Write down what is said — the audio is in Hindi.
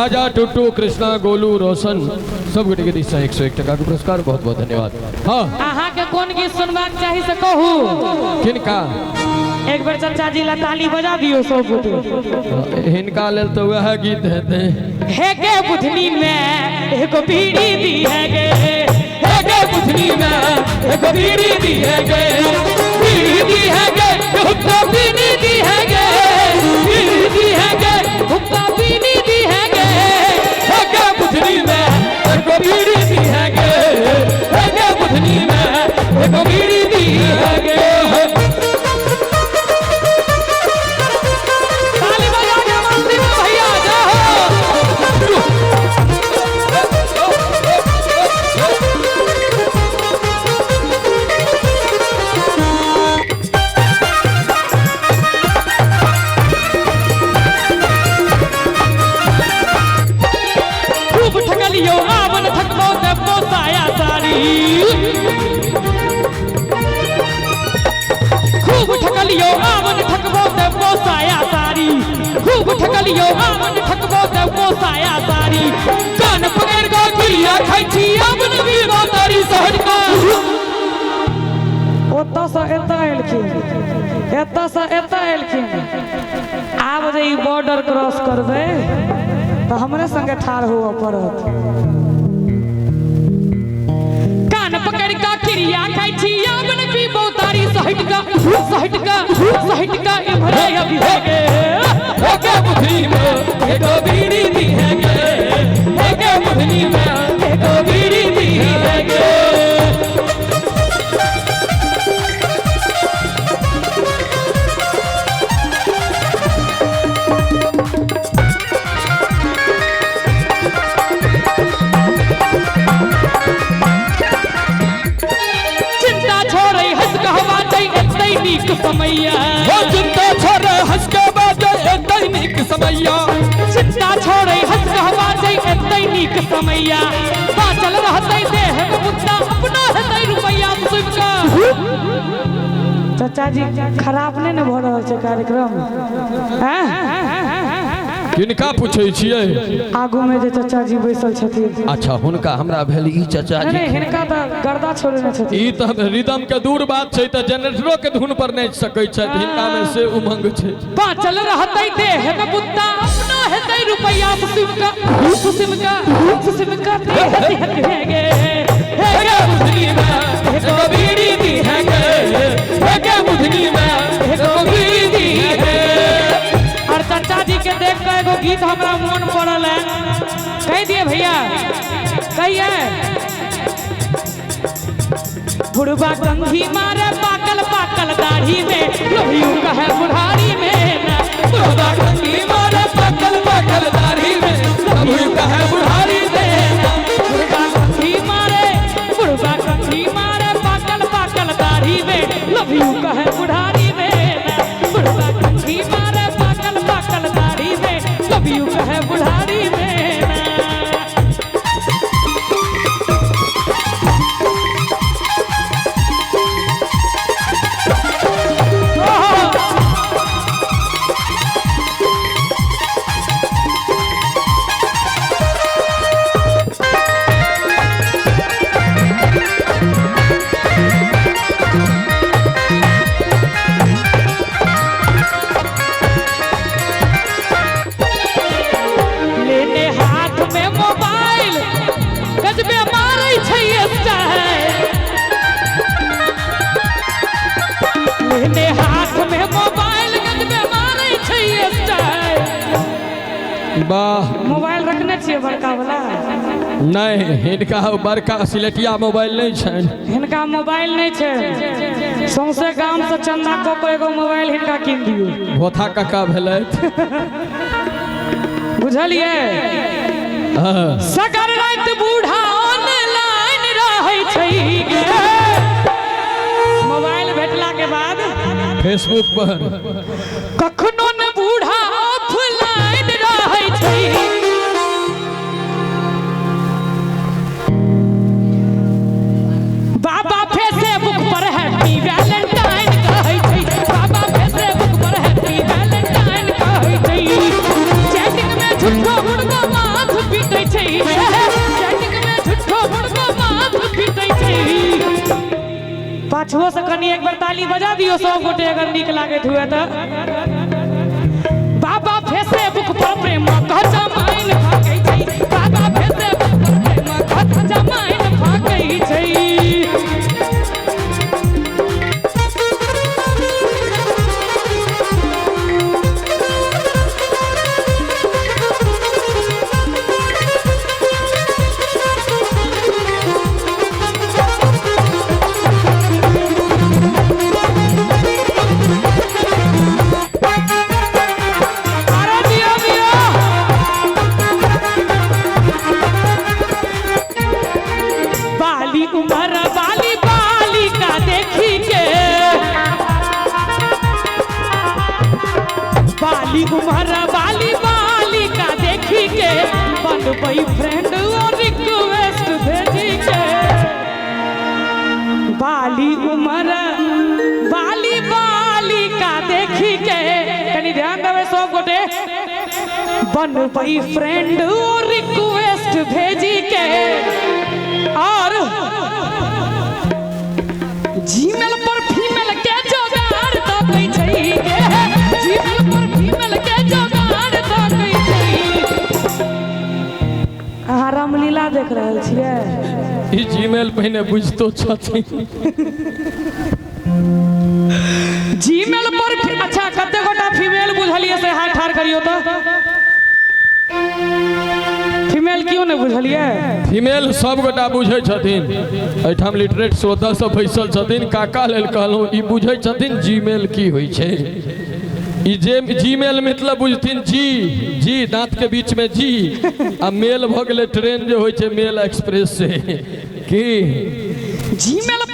राजा टुट्टू कृष्णा गोलू रोशन सब गोटे के दिशा 101 टका के पुरस्कार बहुत बहुत धन्यवाद। हाँ अहाँ के कौन गीत सुनबाक चाही से कहू किनका एक बार चाचा जी ला ताली बजा दियो सब गोटे हिनका लेल तो वह गीत हेते हे के बुधनी में एगो बीड़ी दी है गे हे के बुधनी में एगो बीड़ी दी है गे बीड़ी दी है गे हुक्का बीड़ी दी है गे बीड़ी दी है गे हुक्का बीड़ी दी है गे हे के बुधनी में एगो बीड़ी दी है गे हे के बुधनी में एगो बीड़ी दी है गे खूब ठकलियो आवन ठकबो ते पोसाया सारी खूब ठकलियो आवन ठकबो ते पोसाया सारी कान पकड़ गो गिलिया खाई छी आवन भी तारी सहज का ओता सा एता एलखिन आब जे ई बॉर्डर क्रॉस करबे त हमरे संगे ठाड़ होआ पड़त कान पकड़ का किरिया खाई छी आवन भी तारी सहट का इमरे अभी है गे एके बुधनी में एगो बीड़ी दी है गे एके बुधनी में एगो बीड़ी दी है गे समैया हो चिंता छोड़े हंस के बाजे एतै नीक समैया चिंता छोड़े हंस के बाजे एतै नीक समैया बाचल रहतै देह में मुद्दा अपना हेतै रुपैया मुसिब का चाचा जी खराब नहीं न भ रहल छै कार्यक्रम हैं किनका पूछै छियै आगू में जे चाचा जी बैसल छथिन अच्छा हुनका हमरा भेल ई चाचा जी नहीं हिनका त गर्दा छोड़ने छथिन ई त रिदम के दूर बात छै त जनरेटरो के धुन पर नहीं सकै छै हिनका में से उमंग छै बाचल रहतै देह में मुद्दा अपना हेतै रुपैया मुसिब का देह है गे हे गे बुधनी में एगो बीड़ी दी है गे हे गे बुधनी में एगो बीड़ी दी है और चाचा जी के देख के एगो गीत हमरा मन पड़ल है कह दिए भैया कहिए बुढ़वा कंघी मारे पाकल पाकल दाढ़ी में लोहियो कहे बुढ़ारी में ना बुढ़वा कंघी मारे पाकल पाकल दाढ़ी में लोहियो कहे बुढ़ारी में ना बुढ़वा कंघी मारे पाकल पाकल दाढ़ी में लोहियो कहे बुढ़ारी में ना बुढ़वा कंघी मारे पाकल पाकल दाढ़ी में लोहियो कहे बुढ़ारी में मोबाइल रखने छिए बड़का वाला नहीं हिनका बड़का सिलेटिया मोबाइल नहीं छै हिनका मोबाइल नहीं छै सौंसे गांव से चंदा को एगो मोबाइल हिनका कीन दियो भोथा काका भेलैथ बुझलिए सगर रात बूढ़ा ऑनलाइन रहै छै गे मोबाइल भेटला के बाद फेसबुक पर कखनो न बूढ़ा ऑफलाइन रहै छै बाबा फेसबुक पर हैप्पी वैलेंटाइन कहै छै बाबा फेसबुक पर हैप्पी वैलेंटाइन कहै छै चैटिंग में झूठो गुणगान पाछुओ से कनी एक बार ताली बजा दियो सब गोटे अगर नीक लागत हुए तो बाबा फेसबुक पर प्रेम कह जमाइन भागै छै बाबा फेसबुक पर प्रेम कह जमाइन भागै छै बॉयफ्रेंड और रिक्वेस्ट भेजी के बाली उम्र बाली का देखी के कनी ध्यान देवे सब गोटे बन बॉयफ्रेंड और रिक्वेस्ट भेजी के और जीमेल पर फीमेल के जोगाड़ तो कई छै के जीमेल पर फीमेल के जोगाड़ तो कई छै अहाँ रामलीला देख रहल छियै ई जीमेल पहिने बुझतो छथिन जीमेल पर अच्छा कते गोटा फीमेल बुझलिए से हाथ ठाड़ करियो तो फीमेल क्यों नहीं बुझलिए फीमेल सब गोटा बुझै छथिन एठाम लिटरेट श्रोता सब बैसल छथिन काका लेल कहलहुँ ई बुझै छथिन जीमेल की होइ छै ई जे जीमेल मतलब बुझथिन जी दांत के बीच में जी आ मेल भ गेलै ट्रेन जे होइ छै मेल एक्सप्रेस से की जीमेल